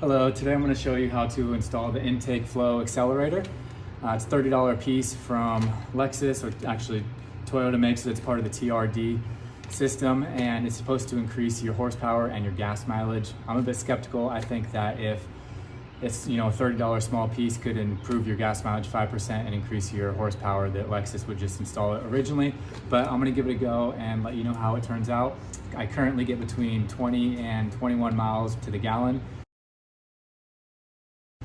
Hello, today I'm going to show you how to install the intake flow accelerator. It's $30 a piece from Lexus, or actually Toyota makes it. It's part of the TRD system, and it's supposed to increase your horsepower and your gas mileage. I'm a bit skeptical. I think that if it's, a $30 small piece could improve your gas mileage 5% and increase your horsepower, that Lexus would just install it originally. But I'm going to give it a go and let you know how it turns out. I currently get between 20 and 21 miles to the gallon.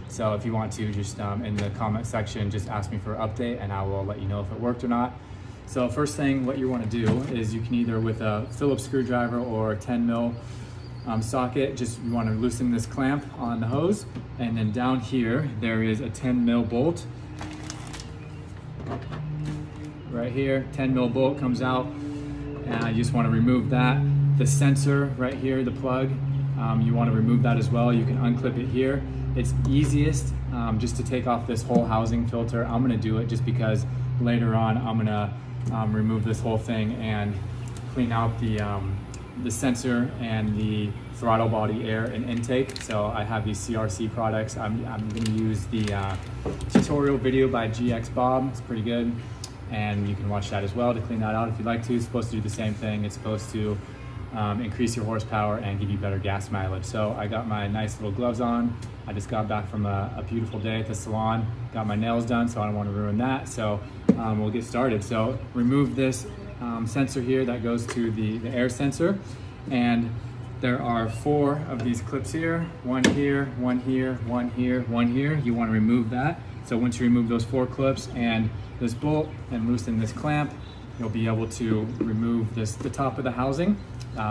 So if you want to, just in the comment section, just ask me for an update and I will let you know if it worked or not. So first thing, what you want to do is you can either with a Phillips screwdriver or a 10 mil socket, you want to loosen this clamp on the hose, and then down here there is a 10 mil bolt. Right here, 10 mil bolt comes out, and you just want to remove that. The sensor right here, the plug, you want to remove that as well. You can unclip it here. It's easiest just to take off this whole housing filter. I'm gonna do it just because later on I'm gonna remove this whole thing and clean out the sensor and the throttle body air and intake. So I have these CRC products. I'm gonna use the tutorial video by GX Bob. It's pretty good, and you can watch that as well to clean that out if you'd like to. It's supposed to do the same thing. It's supposed to increase your horsepower and give you better gas mileage. So I got my nice little gloves on. I just got back from a beautiful day at the salon, got my nails done, so I don't want to ruin that. So we'll get started. So remove this sensor here that goes to the air sensor, and there are 4 of these clips here, one here, one here, one here, one here. You want to remove that. So once you remove those 4 clips and this bolt and loosen this clamp, you'll be able to remove the top of the housing.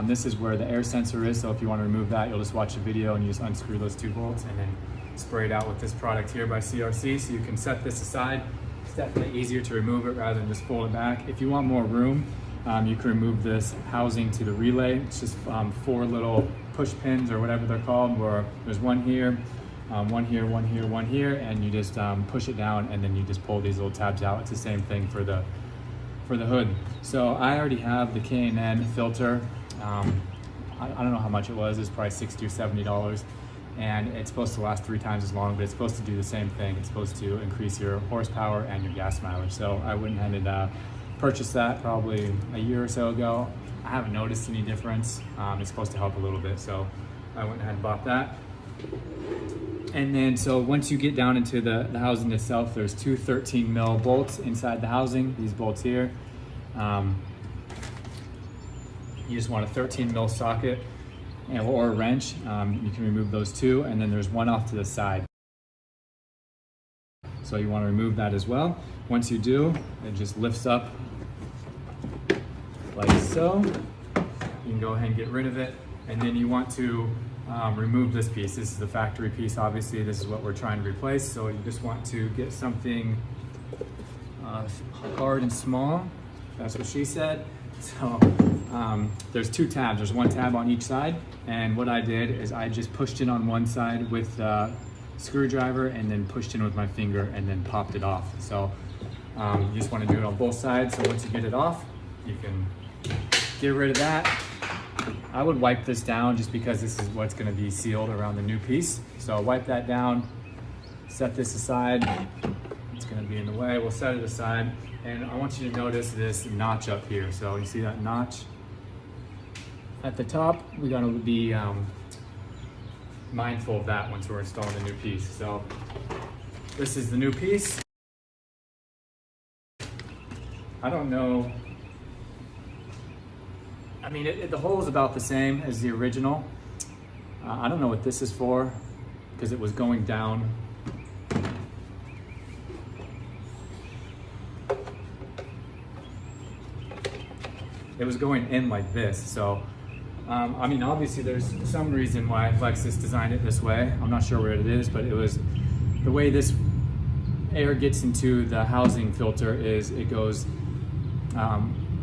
This is where the air sensor is, so if you want to remove that, you'll just watch the video and you just unscrew those 2 bolts and then spray it out with this product here by CRC. So you can set this aside. It's definitely easier to remove it rather than just fold it back. If you want more room, you can remove this housing to the relay. It's just 4 little push pins or whatever they're called, where there's one here, one here, one here, one here, and you just push it down and then you just pull these little tabs out. It's the same thing for the hood. So I already have the K&N filter. I don't know how much it was. It's probably $60 or $70, and it's supposed to last 3 times as long, but it's supposed to do the same thing. It's supposed to increase your horsepower and your gas mileage. So I went ahead and purchased that probably a year or so ago. I haven't noticed any difference. It's supposed to help a little bit, so I went ahead and bought that. And then, so once you get down into the housing itself, there's 2 13 mil bolts inside the housing, these bolts here. You just want a 13 mil socket or a wrench. You can remove those 2, and then there's one off to the side. So you want to remove that as well. Once you do, it just lifts up like so. You can go ahead and get rid of it, and then you want to remove this piece. This is the factory piece, obviously. This is what we're trying to replace. So you just want to get something hard and small. That's what she said. So there's 2 tabs. There's 1 tab on each side, and what I did is I just pushed in on one side with the screwdriver and then pushed in with my finger and then popped it off. So you just want to do it on both sides. So once you get it off, you can get rid of that. I would wipe this down just because this is what's going to be sealed around the new piece. So wipe that down, set this aside. It's going to be in the way. We'll set it aside. And I want you to notice this notch up here. So you see that notch at the top? We got to be mindful of that once we're installing the new piece. So this is the new piece. I don't know. I mean, the hole is about the same as the original. I don't know what this is for because it was going down. It was going in like this. So, I mean, obviously there's some reason why Lexus designed it this way. I'm not sure what it is, but it was the way this air gets into the housing filter is it goes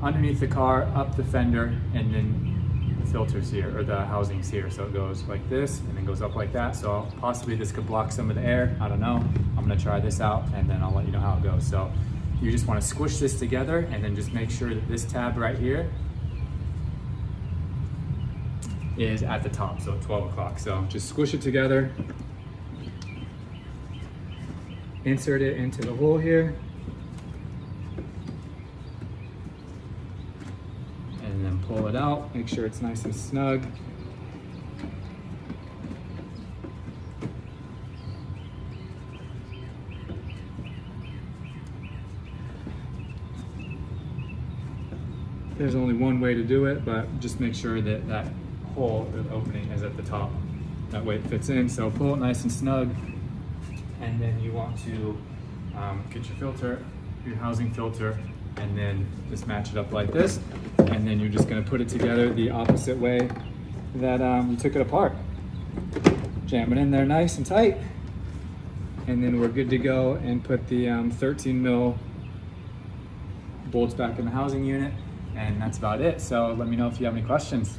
underneath the car, up the fender, and then the filter's here, or the housing's here. So it goes like this and then goes up like that. So possibly this could block some of the air. I don't know. I'm gonna try this out and then I'll let you know how it goes. So you just want to squish this together and then just make sure that this tab right here is at the top, so 12 o'clock. So just squish it together, insert it into the hole here, and then pull it out, make sure it's nice and snug. There's only one way to do it, but just make sure that that hole, the opening, is at the top. That way it fits in. So pull it nice and snug, and then you want to get your filter, your housing filter, and then just match it up like this. And then you're just gonna put it together the opposite way that you took it apart. Jam it in there nice and tight, and then we're good to go and put the 13 mil bolts back in the housing unit. And that's about it. So let me know if you have any questions.